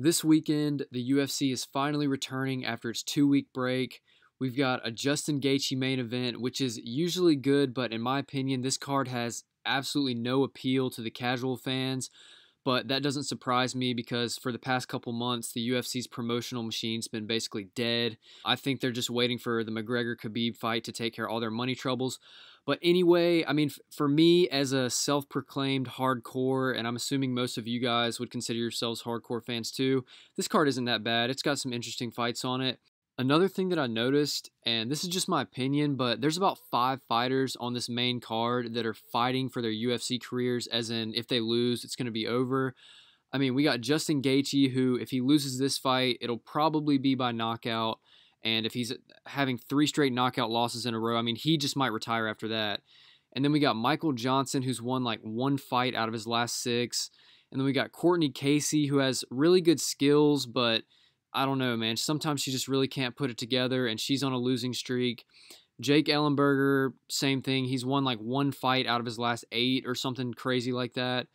This weekend, the UFC is finally returning after its 2-week break. We've got a Justin Gaethje main event, which is usually good, but in my opinion, this card has absolutely no appeal to the casual fans. But that doesn't surprise me because for the past couple months, the UFC's promotional machine's been basically dead. I think they're just waiting for the McGregor-Khabib fight to take care of all their money troubles. But anyway, I mean, for me as a self-proclaimed hardcore, and I'm assuming most of you guys would consider yourselves hardcore fans too, this card isn't that bad. It's got some interesting fights on it. Another thing that I noticed, and this is just my opinion, but there's about 5 fighters on this main card that are fighting for their UFC careers, as in if they lose, it's going to be over. I mean, we got Justin Gaethje, who if he loses this fight, it'll probably be by knockout. And if he's having 3 straight knockout losses in a row, I mean, he just might retire after that. And then we got Michael Johnson, who's won like 1 fight out of his last 6. And then we got Courtney Casey, who has really good skills, but I don't know, man. Sometimes she just really can't put it together, and she's on a losing streak. Jake Ellenberger, same thing. He's won like 1 fight out of his last 8 or something crazy like that.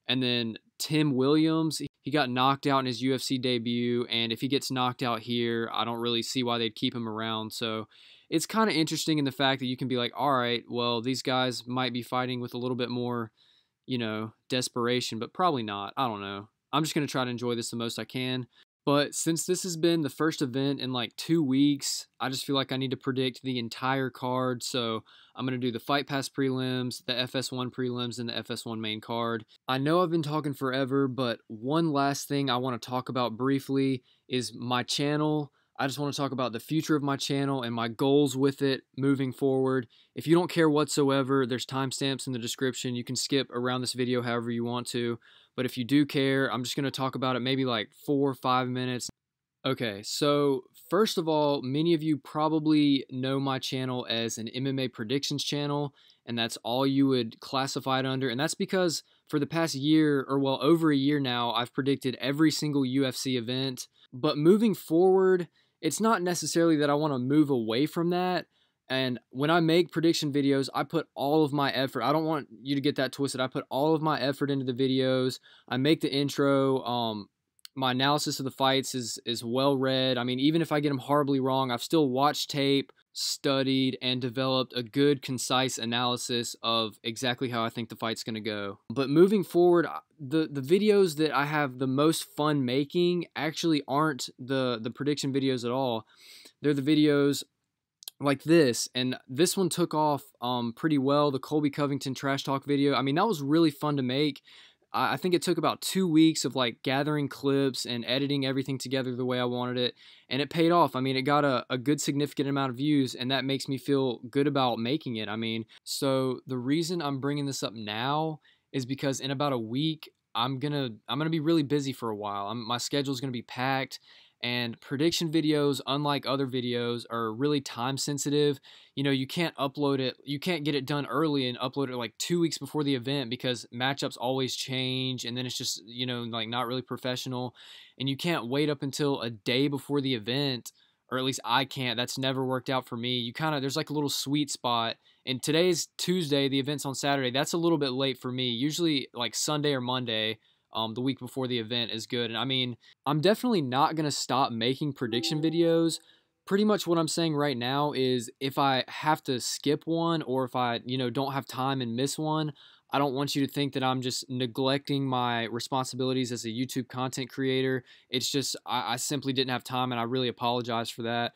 And then Tim Williams, he got knocked out in his UFC debut, and if he gets knocked out here, I don't really see why they'd keep him around. So it's kind of interesting in the fact that you can be like, all right, well, these guys might be fighting with a little bit more, desperation, but probably not. I don't know. I'm just going to try to enjoy this the most I can. But since this has been the first event in like 2 weeks, I just feel like I need to predict the entire card. So I'm going to do the Fight Pass prelims, the FS1 prelims, and the FS1 main card. I know I've been talking forever, but one last thing I want to talk about briefly is my channel. I just want to talk about the future of my channel and my goals with it moving forward. If you don't care whatsoever, there's timestamps in the description. You can skip around this video however you want to. But if you do care, I'm just going to talk about it maybe like 4 or 5 minutes. Okay, so first of all, many of you probably know my channel as an MMA predictions channel, and that's all you would classify it under. And that's because for the past year, or well, over a year now, I've predicted every single UFC event. But moving forward, it's not necessarily that I want to move away from that. And when I make prediction videos, I put all of my effort. I don't want you to get that twisted. I put all of my effort into the videos. I make the intro. My analysis of the fights is well read. I mean, even if I get them horribly wrong, I've still watched tape, studied, and developed a good, concise analysis of exactly how I think the fight's going to go. But moving forward, the videos that I have the most fun making actually aren't the prediction videos at all. They're the videos like this, and this one took off pretty well, the Colby Covington trash talk video. I mean, that was really fun to make. I think it took about 2 weeks of like gathering clips and editing everything together the way I wanted it, and it paid off. I mean, it got a good significant amount of views, and that makes me feel good about making it. I mean, so the reason I'm bringing this up now is because in about a week, I'm gonna be really busy for a while. My schedule's gonna be packed. And prediction videos, unlike other videos, are really time sensitive. You can't upload it. You can't get it done early and upload it like 2 weeks before the event because matchups always change. And then it's just, like not really professional. And you can't wait up until a day before the event, or at least I can't. That's never worked out for me. There's like a little sweet spot. And today's Tuesday, the event's on Saturday. That's a little bit late for me. Usually like Sunday or Monday. The week before the event is good. And I mean, I'm definitely not going to stop making prediction videos. Pretty much what I'm saying right now is if I have to skip one or if I, don't have time and miss one, I don't want you to think that I'm just neglecting my responsibilities as a YouTube content creator. It's just, I simply didn't have time, and I really apologize for that.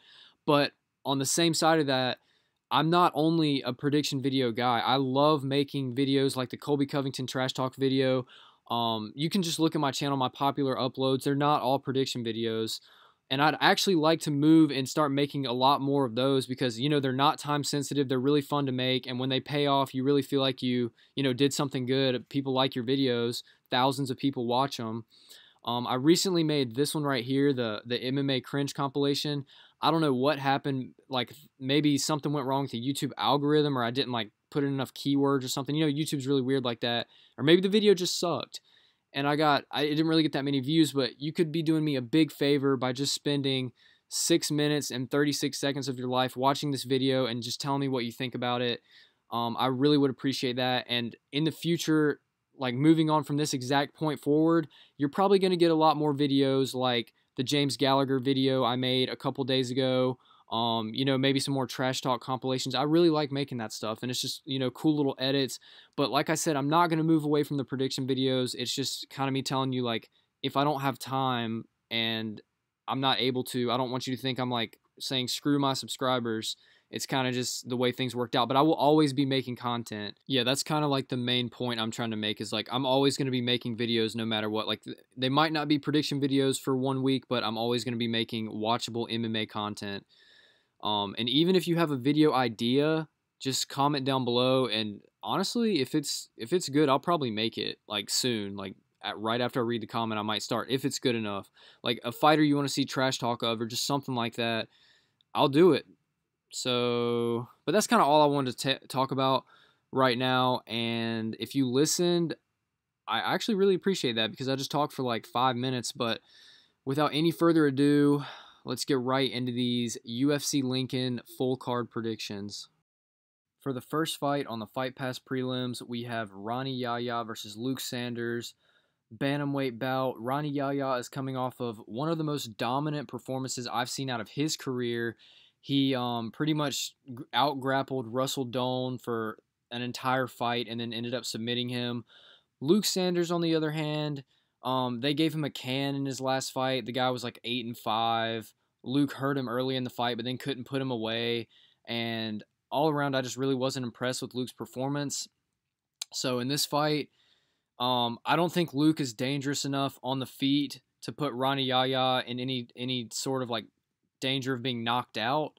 But on the same side of that, I'm not only a prediction video guy. I love making videos like the Colby Covington trash talk video. You can just look at my channel, my popular uploads. They're not all prediction videos. And I'd actually like to move and start making a lot more of those because, they're not time sensitive. They're really fun to make. And when they pay off, you really feel like you did something good. People like your videos. Thousands of people watch them. I recently made this one right here, the MMA cringe compilation. I don't know what happened. Like maybe something went wrong with the YouTube algorithm, or I didn't like put in enough keywords or something. YouTube's really weird like that. Or maybe the video just sucked. And I didn't really get that many views, but you could be doing me a big favor by just spending 6 minutes and 36 seconds of your life watching this video and just telling me what you think about it. I really would appreciate that. And in the future, like moving on from this exact point forward, you're probably going to get a lot more videos like the James Gallagher video I made a couple days ago. You know, maybe some more trash talk compilations. I really like making that stuff, and it's just, you know, cool little edits. But like I said, I'm not going to move away from the prediction videos. It's just kind of me telling you, like, if I don't have time and I'm not able to, I don't want you to think I'm like saying screw my subscribers. It's kind of just the way things worked out, but I will always be making content. Yeah, that's kind of like the main point I'm trying to make, is like I'm always going to be making videos no matter what. Like they might not be prediction videos for 1 week, but I'm always going to be making watchable MMA content. And even if you have a video idea, just comment down below, and honestly, if it's good, I'll probably make it like soon, like right after I read the comment, I might start, if it's good enough. Like a fighter you want to see trash talk of, or just something like that, I'll do it. So, but that's kind of all I wanted to talk about right now. And if you listened, I actually really appreciate that, because I just talked for like 5 minutes. But without any further ado, let's get right into these UFC Lincoln full card predictions. For the first fight on the Fight Pass prelims, we have Rani Yahya versus Luke Sanders. Bantamweight bout. Rani Yahya is coming off of one of the most dominant performances I've seen out of his career. He pretty much out-grappled Russell Doan for an entire fight and then ended up submitting him. Luke Sanders, on the other hand, they gave him a can in his last fight. The guy was like 8-5. Luke hurt him early in the fight, but then couldn't put him away. And all around, I just really wasn't impressed with Luke's performance. So in this fight, I don't think Luke is dangerous enough on the feet to put Rani Yahya in any sort of like danger of being knocked out.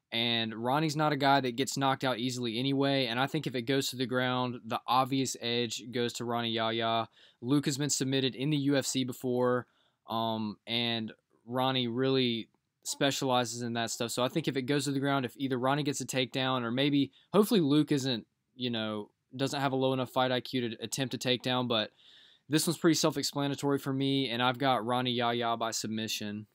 And Ronnie's not a guy that gets knocked out easily anyway. And I think if it goes to the ground, the obvious edge goes to Rani Yahya. Luke has been submitted in the UFC before, and Ronnie really specializes in that stuff. So I think if it goes to the ground, if either Ronnie gets a takedown, or maybe, hopefully Luke isn't, you know, doesn't have a low enough fight IQ to attempt a takedown, but this one's pretty self-explanatory for me, and I've got Rani Yahya by submission.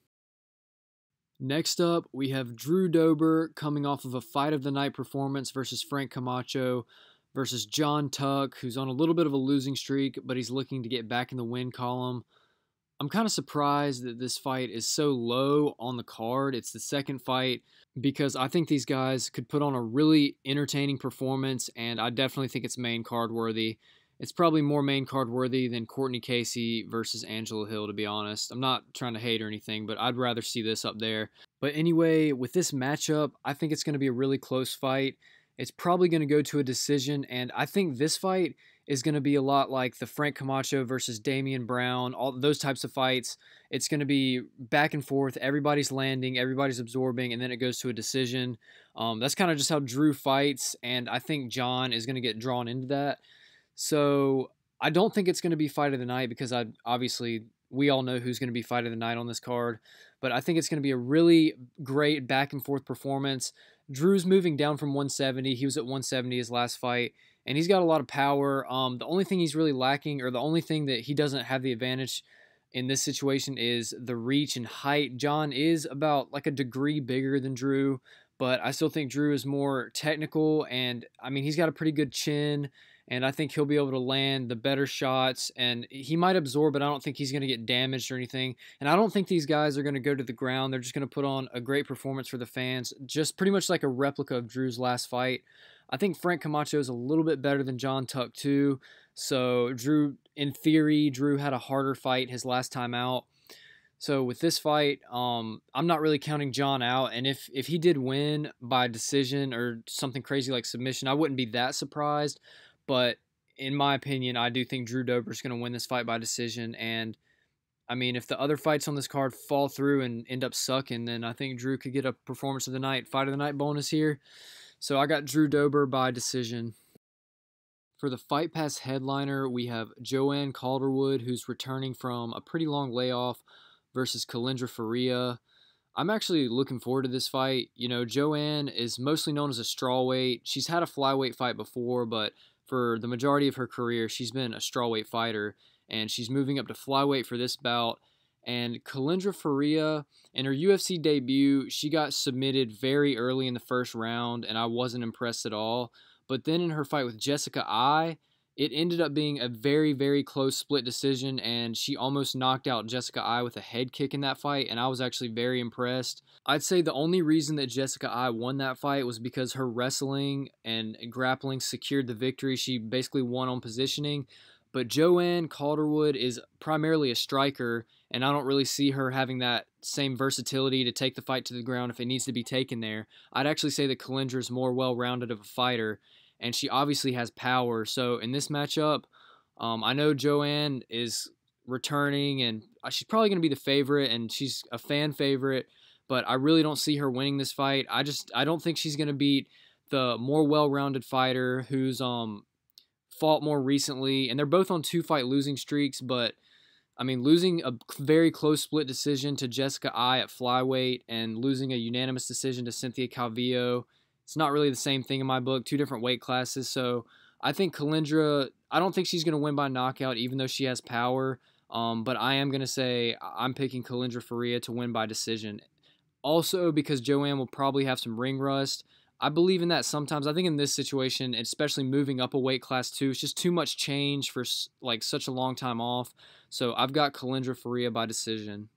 Next up, we have Drew Dober coming off of a fight of the night performance versus Frank Camacho versus John Tuck, who's on a little bit of a losing streak, but he's looking to get back in the win column. I'm kind of surprised that this fight is so low on the card. It's the second fight, because I think these guys could put on a really entertaining performance, and I definitely think it's main card worthy. It's probably more main card worthy than Courtney Casey versus Angela Hill, to be honest. I'm not trying to hate or anything, but I'd rather see this up there. But anyway, with this matchup, I think it's going to be a really close fight. It's probably going to go to a decision, and I think this fight is going to be a lot like the Frank Camacho versus Damian Brown, all those types of fights. It's going to be back and forth. Everybody's landing, everybody's absorbing, and then it goes to a decision. That's kind of just how Drew fights, and I think John is going to get drawn into that. So I don't think it's going to be fight of the night, because obviously we all know who's going to be fight of the night on this card. But I think it's going to be a really great back and forth performance. Drew's moving down from 170. He was at 170 his last fight, and he's got a lot of power. The only thing he's really lacking, or the only thing that he doesn't have the advantage in this situation, is the reach and height. John is about like a degree bigger than Drew, but I still think Drew is more technical, and I mean, he's got a pretty good chin, and I think he'll be able to land the better shots, and he might absorb, but I don't think he's going to get damaged or anything. And I don't think these guys are going to go to the ground. They're just going to put on a great performance for the fans, just pretty much like a replica of Drew's last fight. I think Frank Camacho is a little bit better than John Tuck too. So Drew, in theory, Drew had a harder fight his last time out. So with this fight, I'm not really counting John out. And if he did win by decision or something crazy like submission, I wouldn't be that surprised. But in my opinion, I do think Drew Dober is going to win this fight by decision. And I mean, if the other fights on this card fall through and end up sucking, then I think Drew could get a performance of the night, fight of the night bonus here. So I got Drew Dober by decision. For the Fight Pass headliner, we have Joanne Calderwood, who's returning from a pretty long layoff, versus Kalindra Faria. I'm actually looking forward to this fight. You know, Joanne is mostly known as a strawweight. She's had a flyweight fight before, but for the majority of her career, she's been a strawweight fighter, and she's moving up to flyweight for this bout. And Kalindra Faria, in her UFC debut, she got submitted very early in the first round, and I wasn't impressed at all. But then in her fight with Jessica Eye, It ended up being a very, very close split decision, and she almost knocked out Jessica Eye with a head kick in that fight, and I was actually very impressed. I'd say the only reason that Jessica Eye won that fight was because her wrestling and grappling secured the victory. She basically won on positioning. But Joanne Calderwood is primarily a striker, and I don't really see her having that same versatility to take the fight to the ground if it needs to be taken there. I'd actually say that Kalindra is more well-rounded of a fighter, and she obviously has power. So in this matchup, I know Joanne is returning, and she's probably going to be the favorite, and she's a fan favorite, but I really don't see her winning this fight. I don't think she's going to beat the more well-rounded fighter who's fought more recently, and they're both on 2-fight losing streaks, but I mean, losing a very close split decision to Jessica Eye at flyweight and losing a unanimous decision to Cynthia Calvillo, it's not really the same thing in my book, 2 different weight classes. So I think Kalindra, I don't think she's going to win by knockout, even though she has power, but I am going to say I'm picking Kalindra Faria to win by decision. Also, because Joanne will probably have some ring rust, I believe in that sometimes. I think in this situation, especially moving up a weight class too, it's just too much change for like such a long time off. So I've got Kalindra Faria by decision.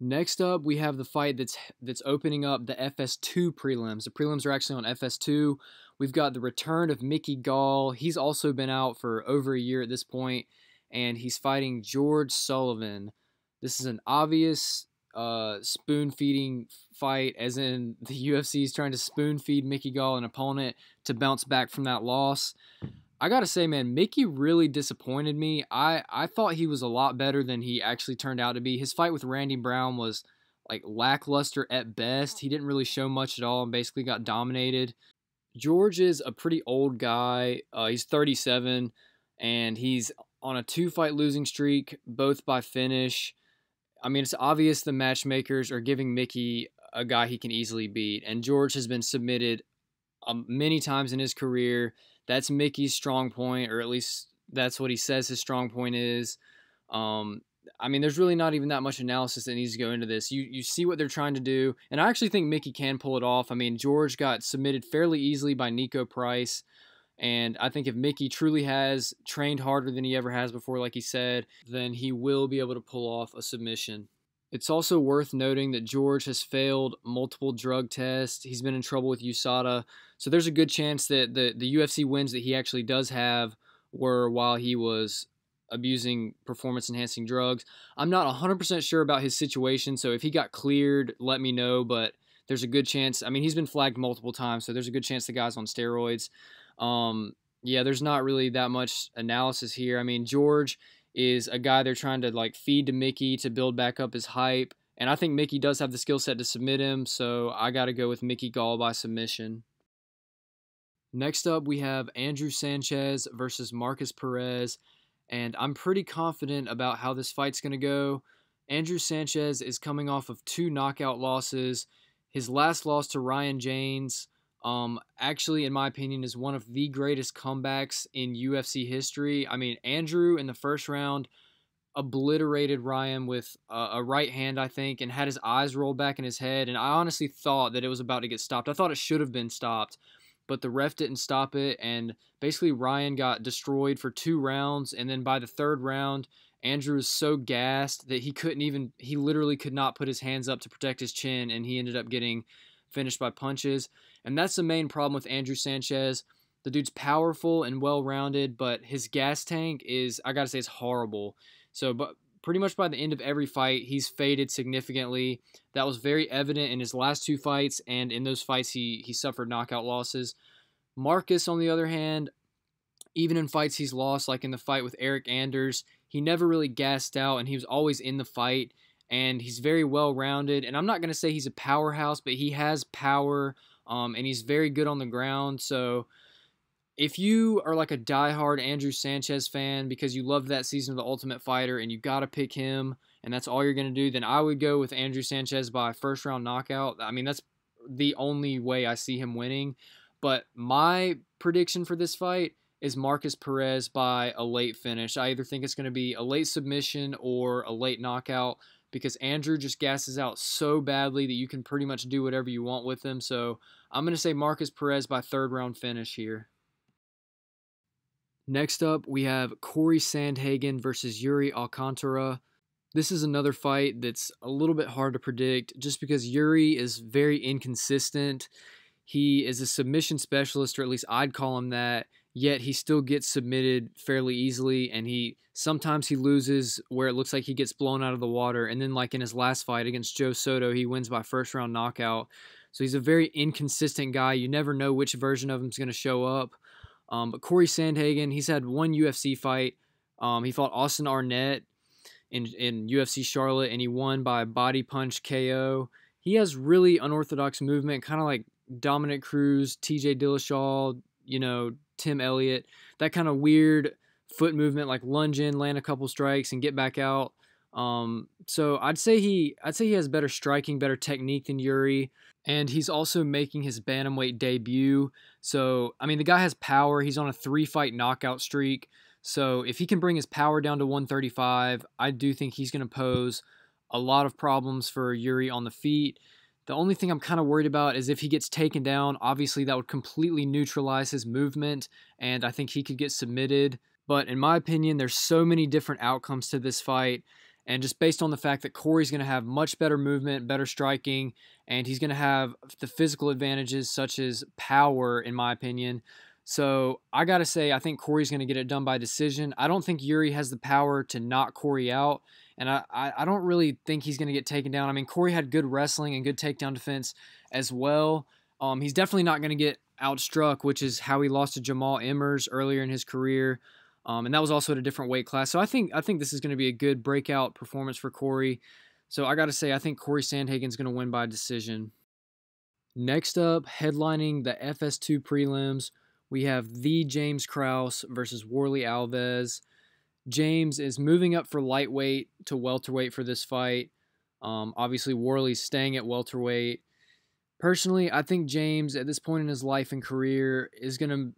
Next up, we have the fight that's opening up the FS2 prelims. The prelims are actually on FS2. We've got the return of Mickey Gall. He's also been out for over a year at this point, and he's fighting George Sullivan. This is an obvious spoon-feeding fight, as in the UFC is trying to spoon-feed Mickey Gall an opponent to bounce back from that loss. I gotta say, man, Mickey really disappointed me. I thought he was a lot better than he actually turned out to be. His fight with Randy Brown was like lackluster at best. He didn't really show much at all and basically got dominated. George is a pretty old guy. He's 37, and he's on a 2-fight losing streak, both by finish. I mean, it's obvious the matchmakers are giving Mickey a guy he can easily beat, and George has been submitted many times in his career. That's Mickey's strong point, or at least that's what he says his strong point is. I mean, there's really not even that much analysis that needs to go into this. You see what they're trying to do, and I actually think Mickey can pull it off. I mean, George got submitted fairly easily by Nico Price, and I think if Mickey truly has trained harder than he ever has before, like he said, then he will be able to pull off a submission. It's also worth noting that George has failed multiple drug tests. He's been in trouble with USADA. So there's a good chance that the UFC wins that he actually does have were while he was abusing performance-enhancing drugs. I'm not 100% sure about his situation, so if he got cleared, let me know, but there's a good chance. I mean, he's been flagged multiple times, so there's a good chance the guy's on steroids. Yeah, there's not really that much analysis here. I mean, George is a guy they're trying to like feed to Mickey to build back up his hype, and I think Mickey does have the skill set to submit him, so I got to go with Mickey Gall by submission. Next up, we have Andrew Sanchez versus Markus Perez, and I'm pretty confident about how this fight's going to go. Andrew Sanchez is coming off of 2 knockout losses. His last loss to Ryan James, actually, in my opinion, is one of the greatest comebacks in UFC history. I mean, Andrew in the first round obliterated Ryan with a right hand, I think, and had his eyes rolled back in his head, and I honestly thought that it was about to get stopped. I thought it should have been stopped, but the ref didn't stop it, and basically Ryan got destroyed for 2 rounds, and then by the 3rd round, Andrew was so gassed that he literally could not put his hands up to protect his chin, and he ended up getting finished by punches. And that's the main problem with Andrew Sanchez. The dude's powerful and well-rounded, but his gas tank is, I gotta say, it's horrible. So, but pretty much by the end of every fight, he's faded significantly. That was very evident in his last 2 fights, and in those fights, he suffered knockout losses. Markus, on the other hand, even in fights he's lost, like in the fight with Eryk Anders, he never really gassed out, and he was always in the fight, and he's very well-rounded. And I'm not going to say he's a powerhouse, but he has power, and he's very good on the ground. So if you are like a diehard Andrew Sanchez fan because you loved that season of The Ultimate Fighter and you got to pick him, and that's all you're going to do, then I would go with Andrew Sanchez by 1st-round knockout. I mean, that's the only way I see him winning. But my prediction for this fight is Markus Perez by a late finish. I either think it's going to be a late submission or a late knockout, because Andrew just gasses out so badly that you can pretty much do whatever you want with him. So I'm going to say Markus Perez by 3rd-round finish here. Next up, we have Cory Sandhagen versus Yuri Alcantara. This is another fight that's a little bit hard to predict just because Yuri is very inconsistent. He is a submission specialist, or at least I'd call him that, yet he still gets submitted fairly easily, and sometimes he loses where it looks like he gets blown out of the water, and then like in his last fight against Joe Soto, he wins by first round knockout. So he's a very inconsistent guy. You never know which version of him is going to show up. But Cory Sandhagen, he's had one UFC fight. He fought Austin Arnett in UFC Charlotte, and he won by body punch KO. He has really unorthodox movement, kind of like Dominic Cruz, TJ Dillashaw, Tim Elliott, that kind of weird foot movement, like lunge in, land a couple strikes, and get back out. So I'd say he has better striking, better technique than Yuri, and he's also making his bantamweight debut. So I mean, the guy has power. He's on a 3-fight knockout streak. So if he can bring his power down to 135, I do think he's going to pose a lot of problems for Yuri on the feet. The only thing I'm kind of worried about is if he gets taken down, obviously that would completely neutralize his movement, and I think he could get submitted. But in my opinion, there's so many different outcomes to this fight, and just based on the fact that Cory's going to have much better movement, better striking, and he's going to have the physical advantages such as power, in my opinion. So I got to say, I think Cory's going to get it done by decision. I don't think Yuri has the power to knock Cory out, and I don't really think he's going to get taken down. I mean, Cory had good wrestling and good takedown defense as well. He's definitely not going to get outstruck, which is how he lost to Jamal Emmers earlier in his career. And that was also at a different weight class. So I think this is going to be a good breakout performance for Cory. So I got to say, I think Cory Sandhagen's going to win by decision. Next up, headlining the FS2 Prelims, we have the James Krause versus Warlley Alves. James is moving up for lightweight to welterweight for this fight. Obviously, Warlley's staying at welterweight. Personally, I think James, at this point in his life and career, is going to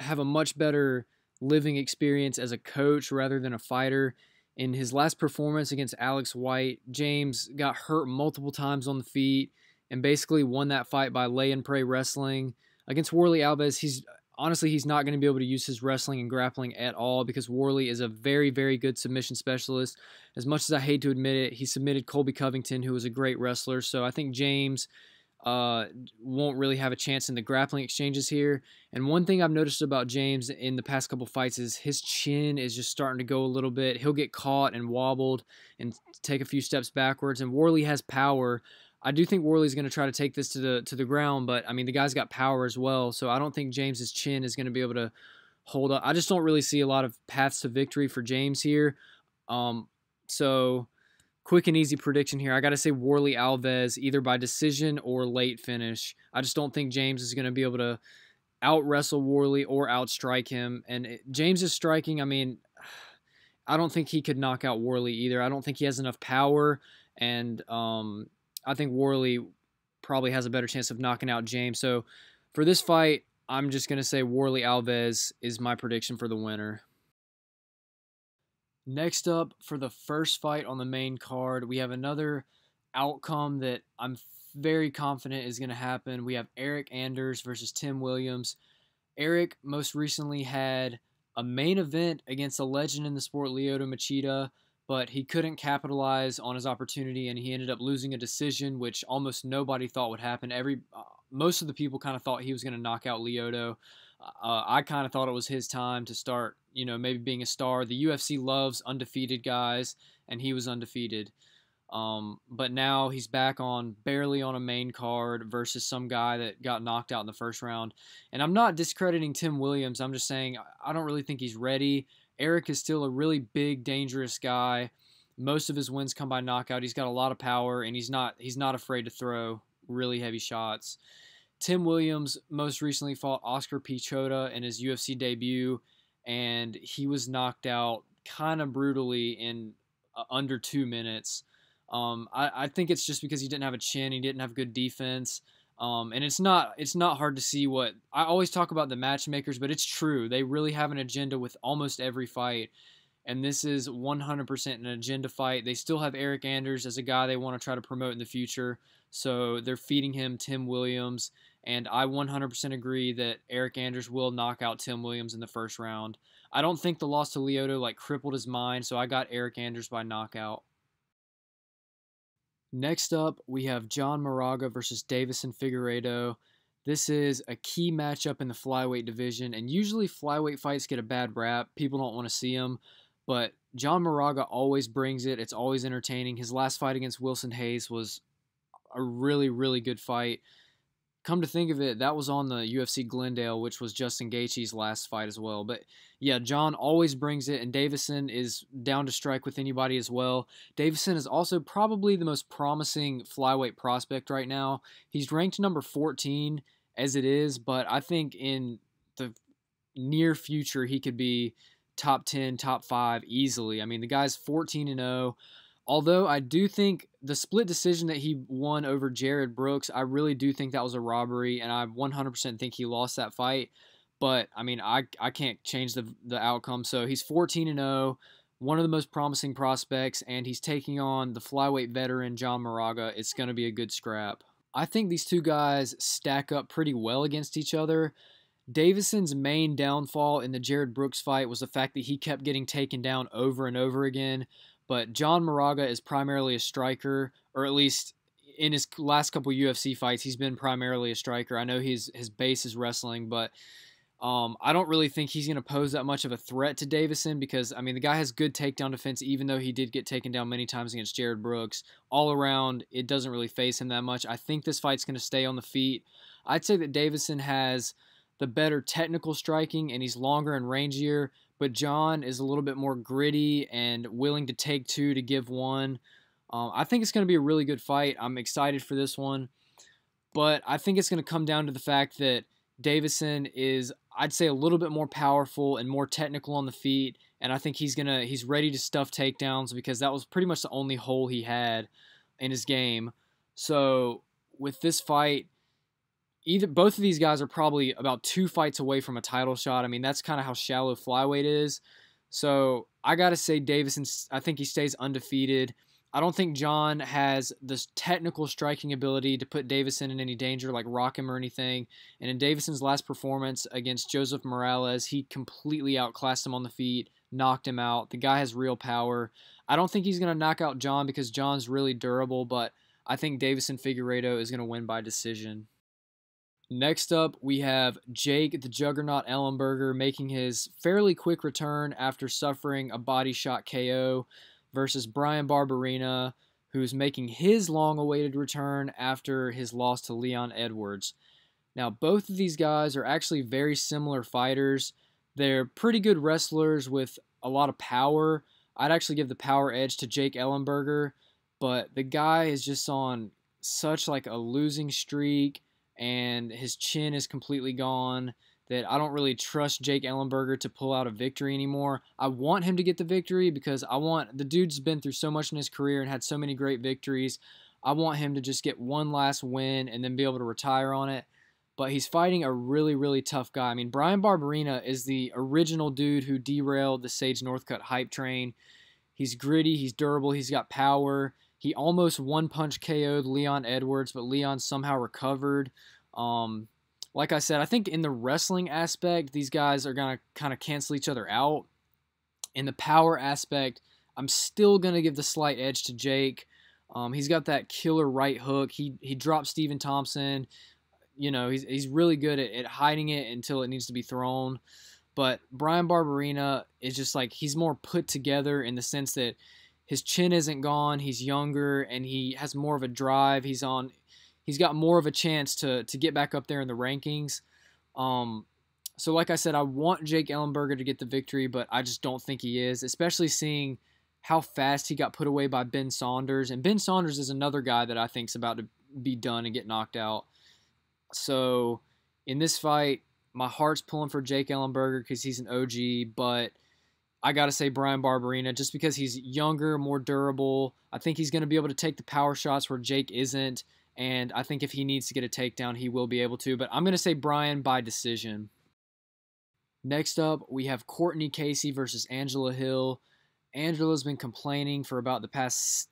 have a much better living experience as a coach rather than a fighter. In his last performance against Alex White, James got hurt multiple times on the feet and basically won that fight by lay and pray wrestling. Against Warlley Alves, he's not going to be able to use his wrestling and grappling at all because Warlley is a very, very good submission specialist. As much as I hate to admit it, he submitted Colby Covington, who was a great wrestler. So I think James won't really have a chance in the grappling exchanges here. And one thing I've noticed about James in the past couple fights is his chin is just starting to go a little bit. He'll get caught and wobbled and take a few steps backwards. And Warlley has power. I do think Warlley's going to try to take this to the ground, but I mean the guy's got power as well. So I don't think James's chin is going to be able to hold up. I just don't really see a lot of paths to victory for James here. So quick and easy prediction here. I got to say Warlley Alves, either by decision or late finish. I just don't think James is going to be able to out-wrestle Warlley or outstrike him. And James's striking, I mean, I don't think he could knock out Warlley either. I don't think he has enough power, and I think Warlley probably has a better chance of knocking out James. So for this fight, I'm just going to say Warlley Alves is my prediction for the winner. Next up, for the first fight on the main card, we have another outcome that I'm very confident is going to happen. We have Eryk Anders versus Tim Williams. Eryk most recently had a main event against a legend in the sport, Lyoto Machida, but he couldn't capitalize on his opportunity, and he ended up losing a decision, which almost nobody thought would happen. Most of the people kind of thought he was going to knock out Lyoto. I kind of thought it was his time to start, maybe being a star. The UFC loves undefeated guys, and he was undefeated. But now he's back barely on a main card versus some guy that got knocked out in the first round. And I'm not discrediting Tim Williams. I'm just saying I don't really think he's ready. Eryk is still a really big, dangerous guy. Most of his wins come by knockout. He's got a lot of power, and he's not afraid to throw really heavy shots. Tim Williams most recently fought Oscar Pichota in his UFC debut, and he was knocked out kind of brutally in under 2 minutes. I think it's just because he didn't have a chin, he didn't have good defense. And it's not hard to see what I always talk about the matchmakers, but it's true. They really have an agenda with almost every fight, and this is 100% an agenda fight. They still have Eryk Anders as a guy they want to try to promote in the future, so they're feeding him Tim Williams, and I 100% agree that Eryk Anders will knock out Tim Williams in the first round. I don't think the loss to Lyoto like crippled his mind, so I got Eryk Anders by knockout. Next up, we have John Moraga versus Deiveson Figueiredo. This is a key matchup in the flyweight division, and usually flyweight fights get a bad rap. People don't want to see them, but John Moraga always brings it. It's always entertaining. His last fight against Wilson Hayes was a really, really good fight. Come to think of it, that was on the UFC Glendale, which was Justin Gaethje's last fight as well. But yeah, John always brings it, and Deiveson is down to strike with anybody as well. Deiveson is also probably the most promising flyweight prospect right now. He's ranked number 14 as it is, but I think in the near future he could be top 10, top 5 easily. I mean, the guy's 14-0. Although I do think the split decision that he won over Jared Brooks, I really do think that was a robbery, and I 100% think he lost that fight. But, I mean, I can't change the outcome. So he's 14-0, one of the most promising prospects, and he's taking on the flyweight veteran John Moraga. It's going to be a good scrap. I think these two guys stack up pretty well against each other. Deiveson's main downfall in the Jared Brooks fight was the fact that he kept getting taken down over and over again. But John Moraga is primarily a striker, or at least in his last couple UFC fights, he's been primarily a striker. I know his base is wrestling, but I don't really think he's going to pose that much of a threat to Deiveson because, I mean, the guy has good takedown defense, even though he did get taken down many times against Jared Brooks. All around, it doesn't really faze him that much. I think this fight's going to stay on the feet. I'd say that Deiveson has the better technical striking, and he's longer and rangier, but John is a little bit more gritty and willing to take two to give one. I think it's going to be a really good fight. I'm excited for this one, but I think it's going to come down to the fact that Deiveson is, I'd say, a little bit more powerful and more technical on the feet, and I think he's ready to stuff takedowns because that was pretty much the only hole he had in his game. So with this fight, both of these guys are probably about 2 fights away from a title shot. I mean, that's kind of how shallow flyweight is. So I got to say Deiveson, I think he stays undefeated. I don't think John has this technical striking ability to put Deiveson in any danger, like rock him or anything. And in Deiveson's last performance against Joseph Morales, he completely outclassed him on the feet, knocked him out. The guy has real power. I don't think he's going to knock out John because John's really durable, but I think Deiveson Figueiredo is going to win by decision. Next up, we have Jake the Juggernaut Ellenberger making his fairly quick return after suffering a body shot KO versus Bryan Barberena, who's making his long-awaited return after his loss to Leon Edwards. Now, both of these guys are actually very similar fighters. They're pretty good wrestlers with a lot of power. I'd actually give the power edge to Jake Ellenberger, but the guy is just on such like a losing streak, and his chin is completely gone, that I don't really trust Jake Ellenberger to pull out a victory anymore. I want him to get the victory because the dude's been through so much in his career and had so many great victories. I want him to just get one last win and then be able to retire on it. But he's fighting a really, really tough guy. I mean, Bryan Barberena is the original dude who derailed the Sage Northcutt hype train. He's gritty, he's durable, he's got power. He almost one-punch KO'd Leon Edwards, but Leon somehow recovered. Like I said, I think in the wrestling aspect, these guys are going to kind of cancel each other out. In the power aspect, I'm still going to give the slight edge to Jake. He's got that killer right hook. He dropped Stephen Thompson. You know, he's really good at hiding it until it needs to be thrown. But Bryan Barberena is just like, he's more put together in the sense that his chin isn't gone, he's younger, and he has more of a drive. He's got more of a chance to get back up there in the rankings. So like I said, I want Jake Ellenberger to get the victory, but I just don't think he is, especially seeing how fast he got put away by Ben Saunders. And Ben Saunders is another guy that I think is about to be done and get knocked out. So in this fight, my heart's pulling for Jake Ellenberger because he's an OG, but I got to say Bryan Barberena just because he's younger, more durable. I think he's going to be able to take the power shots where Jake isn't, and I think if he needs to get a takedown, he will be able to. But I'm going to say Bryan by decision. Next up, we have Courtney Casey versus Angela Hill. Angela's been complaining for about the past,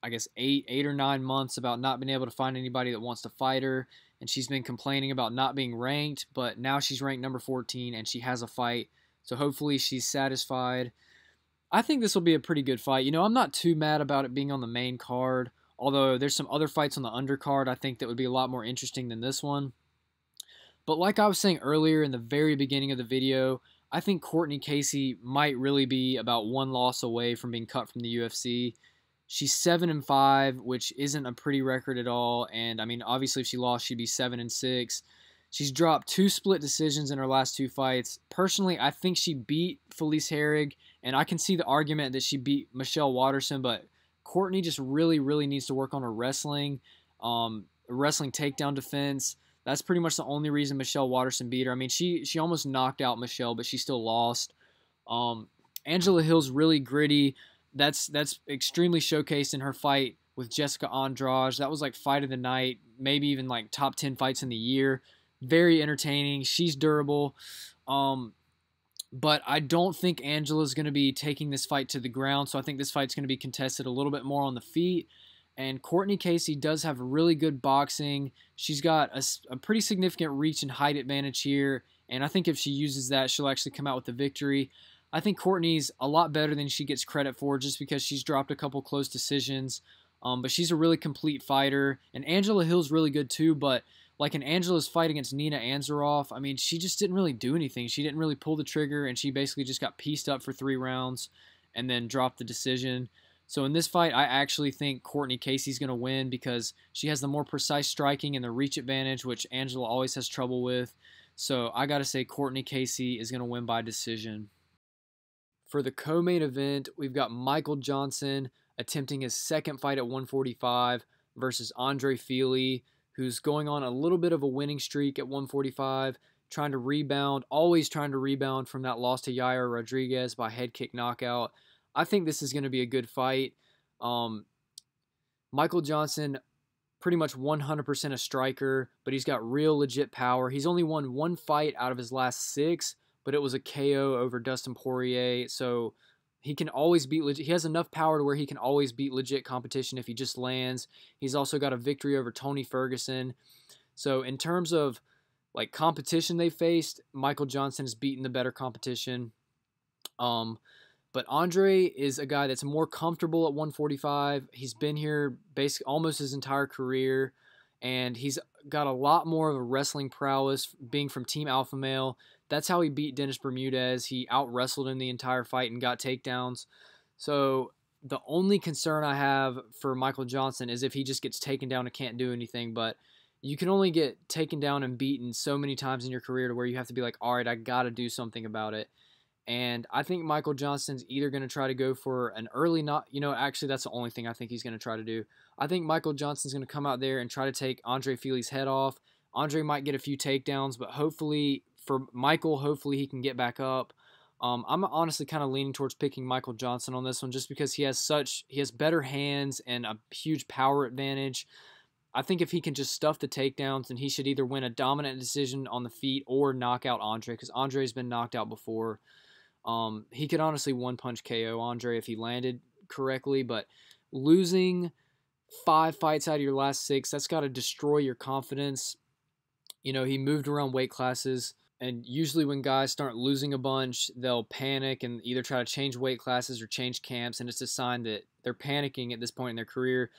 I guess, eight or 9 months about not being able to find anybody that wants to fight her. and she's been complaining about not being ranked, but now she's ranked number 14 and she has a fight. So hopefully she's satisfied. I think this will be a pretty good fight. I'm not too mad about it being on the main card, although there's some other fights on the undercard I think that would be a lot more interesting than this one. But like I was saying earlier in the very beginning of the video, I think Courtney Casey might really be about one loss away from being cut from the UFC. She's 7-5, which isn't a pretty record at all. And I mean, obviously, if she lost, she'd be 7-6. She's dropped 2 split decisions in her last 2 fights. Personally, I think she beat Figueiredo, and I can see the argument that she beat Michelle Waterson, but Courtney just really, really needs to work on her wrestling takedown defense. That's pretty much the only reason Michelle Waterson beat her. I mean, she almost knocked out Michelle, but she still lost. Angela Hill's really gritty. That's extremely showcased in her fight with Jessica Andrade. That was like fight of the night, maybe even like top 10 fights in the year. Very entertaining. She's durable. But I don't think Angela's going to be taking this fight to the ground, so I think this fight's going to be contested a little bit more on the feet. And Courtney Casey does have really good boxing. She's got a pretty significant reach and height advantage here, and I think if she uses that, she'll actually come out with the victory. I think Courtney's a lot better than she gets credit for just because she's dropped a couple close decisions. But she's a really complete fighter, and Angela Hill's really good too, but like in Angela's fight against Nina Ansaroff, I mean, she just didn't really do anything. She didn't really pull the trigger, and she basically just got pieced up for 3 rounds and then dropped the decision. So in this fight, I actually think Courtney Casey's going to win because she has the more precise striking and the reach advantage, which Angela always has trouble with. So I got to say Courtney Casey is going to win by decision. For the co-main event, we've got Michael Johnson attempting his second fight at 145 versus Andre Fili, who's going on a little bit of a winning streak at 145, always trying to rebound from that loss to Yair Rodriguez by head kick knockout. I think this is going to be a good fight. Michael Johnson, pretty much 100% a striker, but he's got real legit power. He's only won 1 fight out of his last 6, but it was a KO over Dustin Poirier, so he can always beat he has enough power to where he can always beat legit competition if he just lands. He's also got a victory over Tony Ferguson. So in terms of like competition they faced, Michael Johnson has beaten the better competition. But Andre is a guy that's more comfortable at 145. He's been here basically almost his entire career, and he's got a lot more of a wrestling prowess being from Team Alpha Male. That's how he beat Dennis Bermudez. He out-wrestled him the entire fight and got takedowns. So the only concern I have for Michael Johnson is if he just gets taken down and can't do anything. But you can only get taken down and beaten so many times in your career to where you have to be like, all right, I got to do something about it. And I think Michael Johnson's either going to try to go for an early actually that's the only thing I think he's going to try to do. I think Michael Johnson's going to come out there and try to take Andre Fili's head off. Andre might get a few takedowns, but hopefully he can get back up. I'm honestly kind of leaning towards picking Michael Johnson on this one just because he has better hands and a huge power advantage. I think if he can just stuff the takedowns, then he should either win a dominant decision on the feet or knock out Andre, because Andre's been knocked out before. He could honestly one-punch KO Andre if he landed correctly, but losing 5 fights out of your last 6, that's got to destroy your confidence. He moved around weight classes, and usually when guys start losing a bunch, they'll panic and either try to change weight classes or change camps, and it's a sign that they're panicking at this point in their career.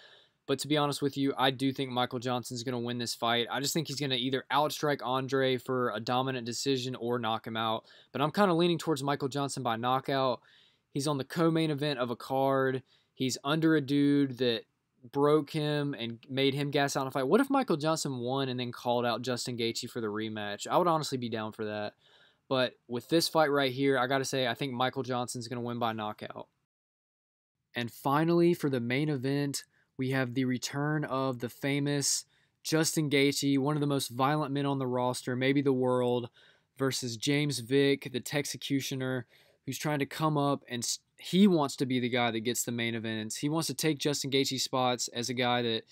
But to be honest with you, I do think Michael Johnson's going to win this fight. I just think he's going to either outstrike Andre for a dominant decision or knock him out. But I'm kind of leaning towards Michael Johnson by knockout. He's on the co-main event of a card. He's under a dude that broke him and made him gas out in a fight. What if Michael Johnson won and then called out Justin Gaethje for the rematch? I would honestly be down for that. But with this fight right here, I got to say, I think Michael Johnson's going to win by knockout. And finally, for the main event, we have the return of the famous Justin Gaethje, one of the most violent men on the roster, maybe the world, versus James Vick, the Texecutioner, who's trying to come up, and he wants to be the guy that gets the main events. He wants to take Justin Gaethje's spots as a guy that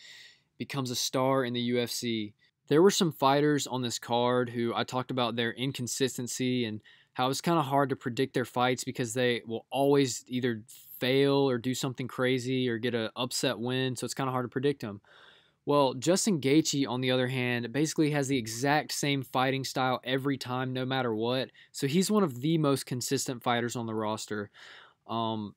becomes a star in the UFC. There were some fighters on this card who I talked about their inconsistency and how it's kind of hard to predict their fights because they will always either fail or do something crazy or get an upset win, so it's kind of hard to predict them. Well, Justin Gaethje, on the other hand, basically has the exact same fighting style every time, no matter what. So he's one of the most consistent fighters on the roster. Um,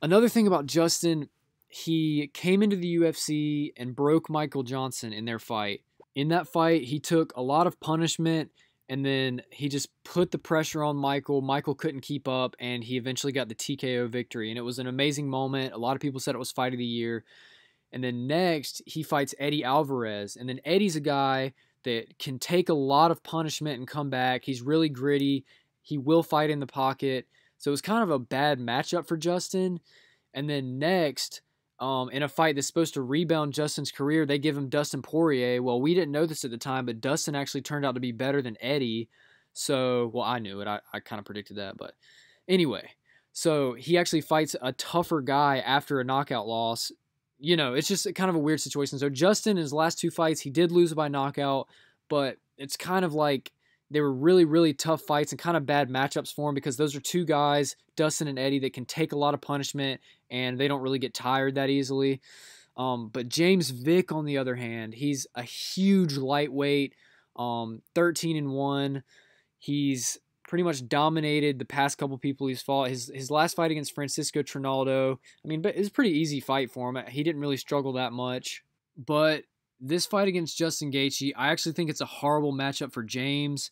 Another thing about Justin, he came into the UFC and broke Michael Johnson in their fight. In that fight, he took a lot of punishment and then he just put the pressure on Michael. Michael couldn't keep up and he eventually got the TKO victory. And it was an amazing moment. A lot of people said it was fight of the year. And then next, he fights Eddie Alvarez. And then Eddie's a guy that can take a lot of punishment and come back. He's really gritty. He will fight in the pocket. So it was kind of a bad matchup for Justin. And then next, in a fight that's supposed to rebound Justin's career, they give him Dustin Poirier. Well, we didn't know this at the time, but Dustin actually turned out to be better than Eddie. So, well, I knew it. I kind of predicted that. But anyway, so he actually fights a tougher guy after a knockout loss. You know, it's just kind of a weird situation. So Justin, in his last two fights, he did lose by knockout, but it's kind of like they were really, really tough fights and kind of bad matchups for him because those are two guys, Dustin and Eddie, that can take a lot of punishment and they don't really get tired that easily. But James Vick, on the other hand, he's a huge lightweight, 13-1. He's pretty much dominated the past couple people he's fought. His last fight against Francisco Trinaldo, I mean, but it was a pretty easy fight for him. He didn't really struggle that much. But this fight against Justin Gaethje, I actually think it's a horrible matchup for James.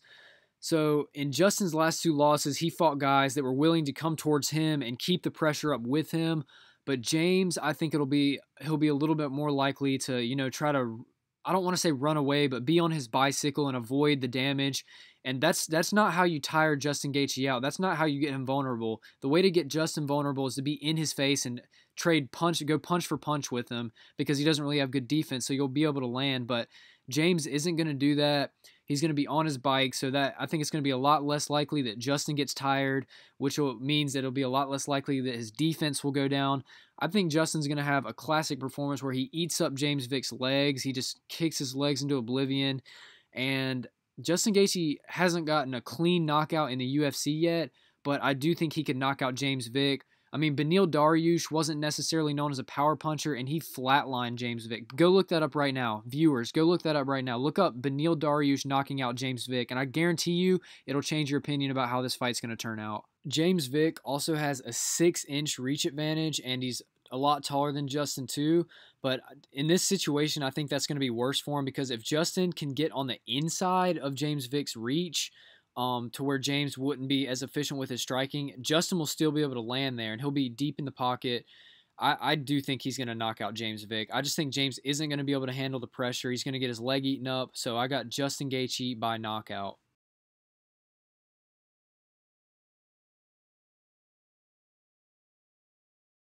So in Justin's last two losses, he fought guys that were willing to come towards him and keep the pressure up with him. But James, I think he'll be a little bit more likely to, you know, try to, I don't want to say run away, but be on his bicycle and avoid the damage. And that's not how you tire Justin Gaethje out. That's not how you get him vulnerable. The way to get Justin vulnerable is to be in his face and go punch for punch with him because he doesn't really have good defense, so you'll be able to land. But James isn't going to do that. He's going to be on his bike, so that I think it's going to be a lot less likely that Justin gets tired, which means that it'll be a lot less likely that his defense will go down. I think Justin's going to have a classic performance where he eats up James Vick's legs. He just kicks his legs into oblivion. And Justin Gaethje hasn't gotten a clean knockout in the UFC yet, but I do think he could knock out James Vick. I mean, Beneil Dariush wasn't necessarily known as a power puncher, and he flatlined James Vick. Go look that up right now. Viewers, go look that up right now. Look up Beneil Dariush knocking out James Vick, and I guarantee you it'll change your opinion about how this fight's going to turn out. James Vick also has a 6-inch reach advantage, and he's a lot taller than Justin too. But in this situation, I think that's going to be worse for him because if Justin can get on the inside of James Vick's reach, to where James wouldn't be as efficient with his striking, Justin will still be able to land there, and he'll be deep in the pocket. I do think he's going to knock out James Vick. I just think James isn't going to be able to handle the pressure. He's going to get his leg eaten up, so I got Justin Gaethje by knockout.